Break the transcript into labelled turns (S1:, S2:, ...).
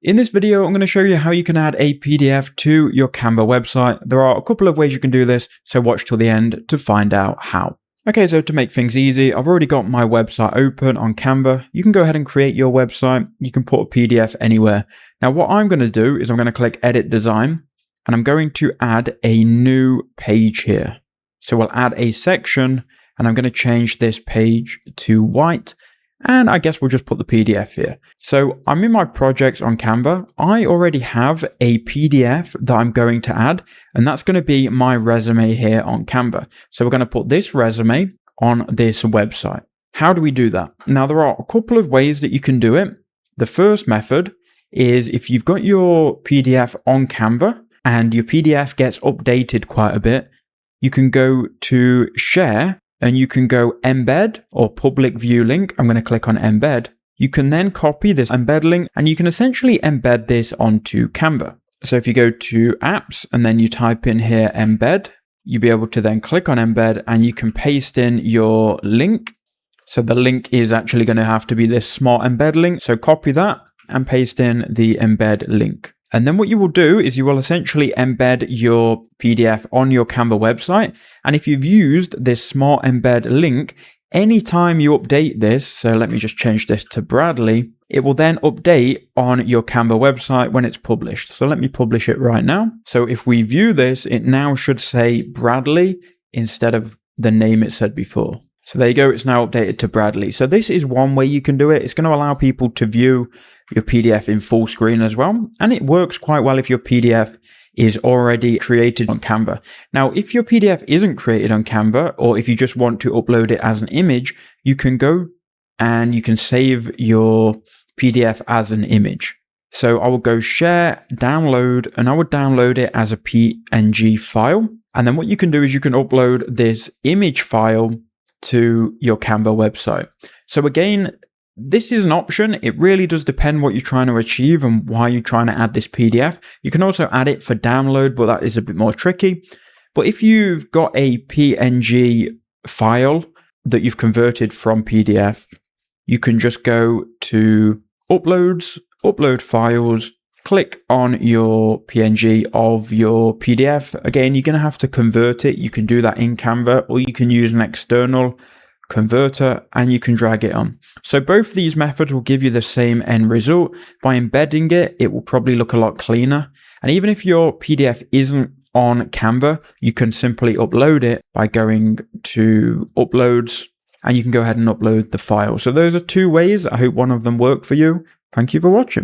S1: In this video, I'm going to show you how you can add a PDF to your Canva website. There are a couple of ways you can do this, so watch till the end to find out how. Okay, so to make things easy, I've already got my website open on Canva. You can go ahead and create your website. You can put a PDF anywhere. Now, what I'm going to do is I'm going to click Edit Design, and I'm going to add a new page here. So we'll add a section, and I'm going to change this page to white. And I guess we'll just put the PDF here. So I'm in my projects on Canva. I already have a PDF that I'm going to add, and that's going to be my resume here on Canva. So we're going to put this resume on this website. How do we do that? Now, there are a couple of ways that you can do it. The first method is if you've got your PDF on Canva and your PDF gets updated quite a bit, you can go to Share, and you can go embed or public view link. I'm going to click on embed. You can then copy this embed link and you can essentially embed this onto Canva. So if you go to apps and then you type in here embed, you'll be able to then click on embed and you can paste in your link. So the link is actually going to have to be this smart embed link. So copy that and paste in the embed link. And then what you will do is you will essentially embed your PDF on your Canva website. And if you've used this smart embed link, anytime you update this, so let me just change this to Bradley, it will then update on your Canva website when it's published. So let me publish it right now. So if we view this, it now should say Bradley instead of the name it said before. So there you go, it's now updated to Bradley. So this is one way you can do it. It's going to allow people to view your PDF in full screen as well. And it works quite well if your PDF is already created on Canva. Now, if your PDF isn't created on Canva, or if you just want to upload it as an image, you can go and you can save your PDF as an image. So I will go share, download, and I would download it as a PNG file. And then what you can do is you can upload this image file to your Canva website. So again, this is an option. It really does depend what you're trying to achieve and why you're trying to add this PDF. You can also add it for download, but that is a bit more tricky. But if you've got a PNG file that you've converted from PDF, you can just go to Uploads, Upload Files, click on your PNG of your PDF. Again, you're going to have to convert it. You can do that in Canva, or you can use an external converter and you can drag it on. So both of these methods will give you the same end result. By embedding it, it will probably look a lot cleaner. And even if your PDF isn't on Canva, you can simply upload it by going to Uploads and you can go ahead and upload the file. So those are two ways. I hope one of them worked for you. Thank you for watching.